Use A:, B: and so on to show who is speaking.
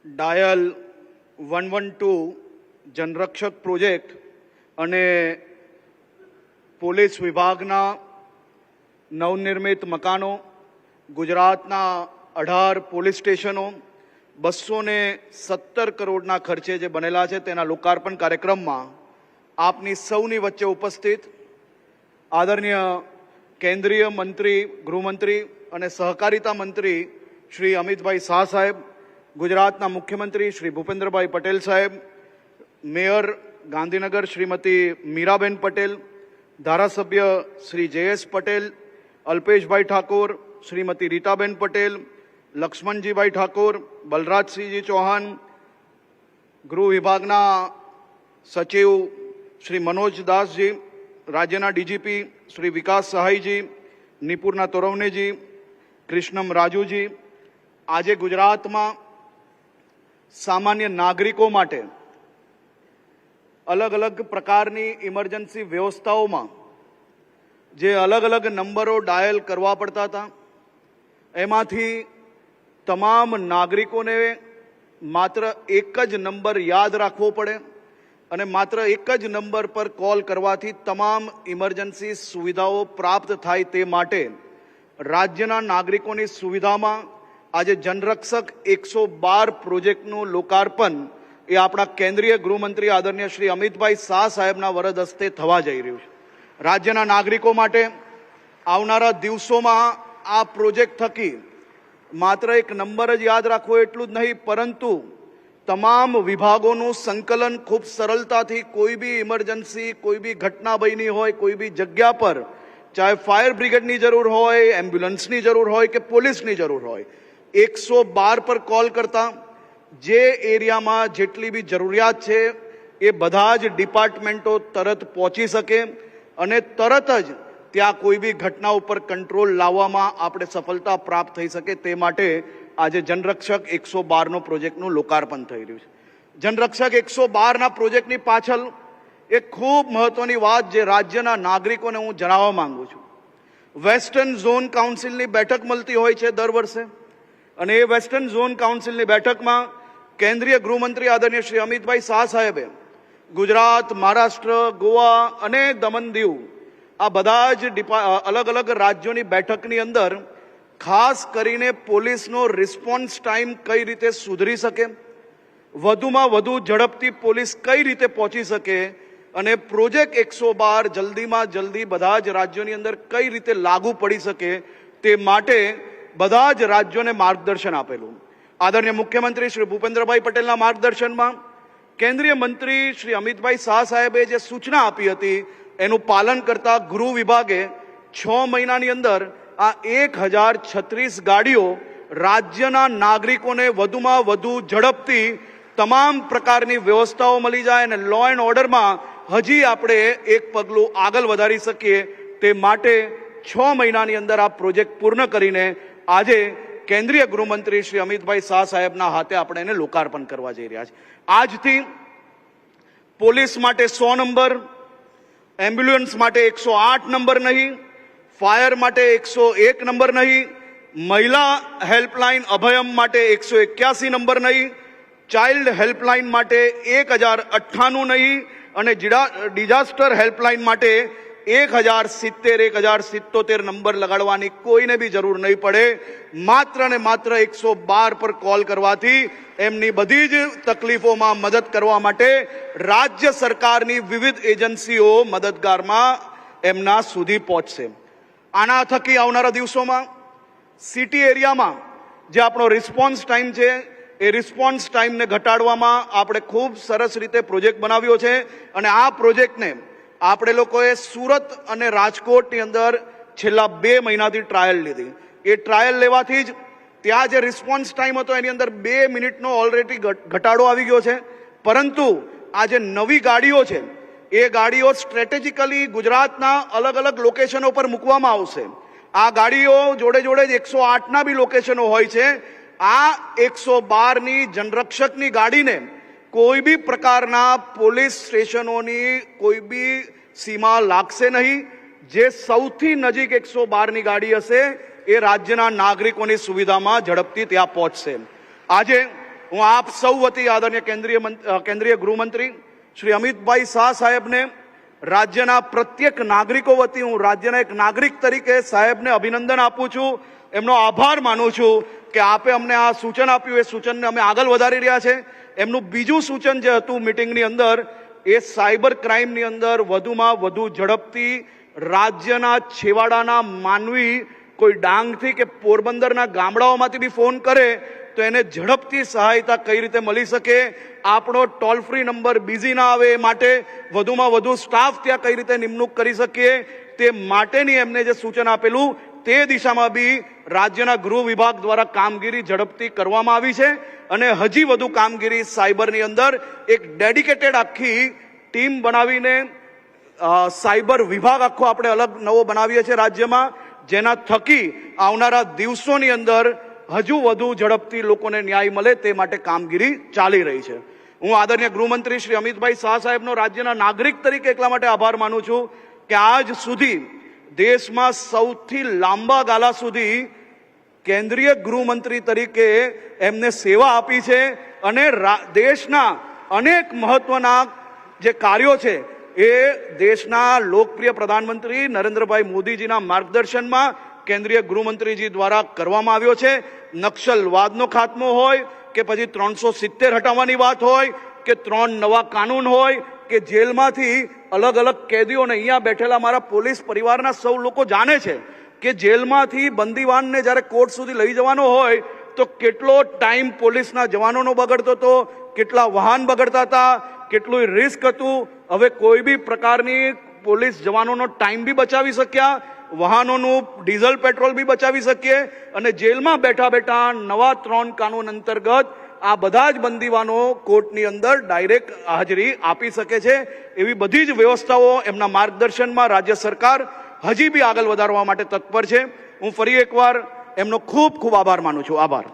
A: Dial 112 જનરક્ષક project અને police વિભાગના નવનિર્મિત મકાનો, ગુજરાતના 18 પોલીસ સ્ટેશનો 217 કરોડના ખર્ચે જે બનેલા છે તેના લોકાર્પણ કાર્યક્રમમાં આપની સૌની વચ્ચે ઉપસ્થિત આદરણીય કેન્દ્રીય મંત્રી, ગૃહમંત્રી અને સહકારિતા મંત્રી શ્રી અમિતભાઈ શાહ સાહેબ, ગુજરાતના મુખ્યમંત્રી શ્રી ભૂપેન્દ્રભાઈ પટેલ સાહેબ, મેયર ગાંધીનગર શ્રીમતી મીરાબેન પટેલ, ધારાસભ્ય શ્રી જે.એસ. પટેલ, અલ્પેશભાઈ ઠાકોર, શ્રીમતી રીટાબેન પટેલ, લક્ષ્મણજીભાઈ ઠાકોર, બલરાજસિંહજી ચૌહાણ, ગૃહ વિભાગના સચિવ શ્રી મનોજ દાસજી, રાજ્યના ડીજીપી શ્રી વિકાસ સહાયજી, નિપુરના તોરવનેજી, કૃષ્ણમ રાજુજી, આજે ગુજરાતમાં સામાન્ય નાગરિકો માટે અલગ અલગ પ્રકારની ઇમરજન્સી વ્યવસ્થાઓમાં જે અલગ અલગ નંબરો ડાયલ કરવા પડતા હતા, એમાંથી તમામ નાગરિકોને માત્ર એક જ નંબર યાદ રાખવો પડે અને માત્ર એક જ નંબર પર કોલ કરવાથી તમામ ઇમરજન્સી સુવિધાઓ પ્રાપ્ત થાય તે માટે રાજ્યના નાગરિકોની સુવિધામાં આજે જનરક્ષક 112 પ્રોજેક્ટનું લોકાર્પણ એ આપણા કેન્દ્રીય ગૃહમંત્રી આદરણીય શ્રી અમિતભાઈ શાહ સાહેબના વરદ હસ્તે થવા જઈ રહ્યું છે. રાજ્યના નાગરિકો માટે આવનારા દિવસોમાં આ પ્રોજેક્ટ થકી માત્ર એક નંબર જ યાદ રાખવો એટલું જ નહીં, પરંતુ તમામ વિભાગોનું સંકલન ખૂબ સરળતાથી કોઈ બી ઇમરજન્સી, કોઈ બી ઘટના બની હોય, કોઈ બી જગ્યા પર, ચાહે ફાયર બ્રિગેડની જરૂર હોય, એમ્બ્યુલન્સની જરૂર હોય કે પોલીસની જરૂર હોય, 112 પર કોલ કરતા જે એરિયામાં જેટલી બી જરૂરિયાત છે એ બધા જ ડિપાર્ટમેન્ટો તરત પહોંચી શકે અને તરત જ ત્યાં કોઈ બી ઘટના ઉપર કંટ્રોલ લાવવામાં આપણે સફળતા પ્રાપ્ત થઈ શકે તે માટે આજે જનરક્ષક 112નો પ્રોજેક્ટનું લોકાર્પણ થઈ રહ્યું છે. જનરક્ષક 112ના પ્રોજેક્ટની પાછળ એક ખૂબ મહત્વની વાત જે રાજ્યના નાગરિકોને હું જણાવવા માંગુ છું. વેસ્ટર્ન ઝોન કાઉન્સિલની બેઠક મળતી હોય છે દર વર્ષે અને એ વેસ્ટર્ન ઝોન કાઉન્સિલની બેઠકમાં કેન્દ્રીય ગૃહમંત્રી આદરણીય શ્રી અમિતભાઈ શાહ સાહેબે ગુજરાત, મહારાષ્ટ્ર, ગોવા અને દમણ દીવ આ બધા જ અલગ અલગ રાજ્યોની બેઠકની અંદર ખાસ કરીને પોલીસનો રિસ્પોન્સ ટાઈમ કઈ રીતે સુધરી શકે, વધુમાં વધુ ઝડપથી પોલીસ કઈ રીતે પહોંચી શકે અને પ્રોજેક્ટ 112 જલ્દીમાં જલ્દી બધા જ રાજ્યોની અંદર કઈ રીતે લાગુ પડી શકે તે માટે બધા જ રાજ્યોને માર્ગદર્શન આપેલું. આદરણીય મુખ્યમંત્રી શ્રી ભૂપેન્દ્રભાઈ પટેલના માર્ગદર્શનમાં કેન્દ્રીય મંત્રી શ્રી અમિતભાઈ શાહ સાહેબે જે સૂચના આપી હતી એનું પાલન કરતા ગૃહ વિભાગે 6 મહિનાની અંદર આ 1036 ગાડીઓ રાજ્યના નાગરિકોને વધુમાં વધુ ઝડપથી તમામ પ્રકારની વ્યવસ્થાઓ મળી જાય અને લો એન્ડ ઓર્ડરમાં હજી આપણે એક પગલું આગળ વધારી શકીએ તે માટે 6 મહિનાની અંદર આ પ્રોજેક્ટ પૂર્ણ કરીને આજે કેન્દ્રીય ગૃહમંત્રી શ્રી અમિતભાઈ શાહ સાહેબના હાથે આપણે એને લોકાર્પણ કરવા જઈ રહ્યા છે. આજથી પોલીસ માટે 100 નંબર, એમ્બ્યુલન્સ માટે 108 નંબર નહીં, ફાયર માટે 101 નંબર નહીં, મહિલા હેલ્પલાઇન અભયમ માટે 181 નંબર નહીં, ચાઇલ્ડ હેલ્પલાઇન માટે 1098 નહીં અને ડિઝાસ્ટર હેલ્પલાઇન માટે 1077 નંબર લગાડવાની કોઈને બી જરૂર નહીં પડે. માત્ર ને માત્ર 112 પર કોલ કરવાથી એમની બધી જ તકલીફોમાં મદદ કરવા માટે રાજ્ય સરકારની વિવિધ એજન્સીઓ મદદગારમાં એમના સુધી પહોંચશે. આના થકી આવનારા દિવસોમાં સિટી એરિયામાં જે આપણો રિસ્પોન્સ ટાઈમ છે એ રિસ્પોન્સ ટાઈમને ઘટાડવામાં આપણે ખૂબ સરસ રીતે પ્રોજેક્ટ બનાવ્યો છે અને આ પ્રોજેક્ટને આપણે લોકોએ સુરત અને રાજકોટની અંદર છેલ્લા 2 મહિનાથી ટ્રાયલ લીધી. એ ટ્રાયલ લેવાથી જ ત્યાં જે રિસ્પોન્સ ટાઈમ હતો એની અંદર 2 મિનિટનો ઓલરેડી ઘટાડો આવી ગયો છે. પરંતુ આ જે નવી ગાડીઓ છે એ ગાડીઓ સ્ટ્રેટેજિકલી ગુજરાતના અલગ અલગ લોકેશનો પર મૂકવામાં આવશે. આ ગાડીઓ જોડે જોડે જ 108ના બી લોકેશનો હોય છે. આ 112ની જનરક્ષકની ગાડીને કોઈ બી પ્રકારના પોલીસ સ્ટેશનોની કોઈ બી સીમા લાગશે નહીં. જે સૌથી નજીક 112ની ગાડી હશે એ રાજ્યના નાગરિકોની સુવિધામાં ઝડપથી ત્યાં પહોંચશે. આજે હું આપ સૌ વતી આદરણીય કેન્દ્રીય ગૃહમંત્રી શ્રી અમિતભાઈ શાહ સાહેબને, રાજ્યના પ્રત્યેક નાગરિકો વતી હું રાજ્યના એક નાગરિક તરીકે સાહેબને અભિનંદન આપું છું, એમનો આભાર માનું છું કે આપે અમને આ સૂચન આપ્યું, એ સૂચનને અમે આગળ વધારી રહ્યા છે. એમનું બીજું સૂચન જે હતું મિટિંગની અંદર, એ સાયબર ક્રાઇમની અંદર વધુમાં વધુ ઝડપથી રાજ્યના છેવાડાના માનવી કોઈ ડાંગથી કે પોરબંદરના ગામડાઓમાંથી બી ફોન કરે તો એને ઝડપથી સહાયતા કઈ રીતે મળી શકે, આપણો ટોલ ફ્રી નંબર બિઝી ના આવે એ માટે વધુમાં વધુ સ્ટાફ ત્યાં કઈ રીતે નિમણૂક કરી શકીએ, તે માટેની એમને જે સૂચન આપેલું તે દિશામાં બી રાજ્યના ગૃહ વિભાગ દ્વારા કામગીરી ઝડપથી કરવામાં આવી છે. અને હજી વધુ કામગીરી સાયબરની અંદર એક ડેડિકેટેડ આખી ટીમ બનાવીને સાયબર વિભાગ આખો આપણે અલગ નવો બનાવીએ છીએ રાજ્યમાં, જેના થકી આવનારા દિવસોની અંદર હજુ વધુ ઝડપથી લોકોને ન્યાય મળે તે માટે કામગીરી ચાલી રહી છે. હું આદરણીય ગૃહમંત્રી શ્રી અમિતભાઈ શાહ સાહેબનો રાજ્યના નાગરિક તરીકે એટલા માટે આભાર માનું છું કે આજ સુધી દેશમાં સૌથી લાંબા ગાળા સુધી કેન્દ્રીય ગૃહમંત્રી તરીકે એમને સેવા આપી છે અને દેશના અનેક મહત્વના જે કાર્યો છે એ દેશના લોકપ્રિય પ્રધાનમંત્રી નરેન્દ્રભાઈ મોદીજીના માર્ગદર્શનમાં કેન્દ્રીય ગૃહમંત્રીજી દ્વારા કરવામાં આવ્યો છે. નક્સલવાદનો ખાત્મો હોય કે પછી 370 હટાવવાની વાત હોય કે 3 નવા કાનૂન હોય કે જેલમાંથી અલગ અલગ કેદીઓને, અહીંયા બેઠેલા મારા પોલીસ પરિવારના સૌ લોકો જાણે છે કે જેલમાંથી બંદીવાનને જ્યારે કોર્ટ સુધી લઈ જવાનો હોય તો કેટલો ટાઈમ પોલીસના જવાનોનો બગડતો હતો, કેટલા વાહન બગડતા હતા, કેટલું રિસ્ક હતું. હવે કોઈ બી પ્રકારની પોલીસ જવાનોનો ટાઈમ બી બચાવી શક્યા, વાહનોનું ડીઝલ પેટ્રોલ બી બચાવી શકીએ અને જેલમાં બેઠા બેઠા નવા 3 કાનૂન અંતર્ગત આ બધા જ બંદીવાનો કોર્ટની અંદર ડાયરેક્ટ હાજરી આપી શકે છે. એવી બધી જ વ્યવસ્થાઓ એમના માર્ગદર્શનમાં રાજ્ય સરકાર હજી બી આગળ વધારવા માટે તત્પર છે. હું ફરી એકવાર એમનો ખૂબ ખૂબ આભાર માનું છું. આભાર.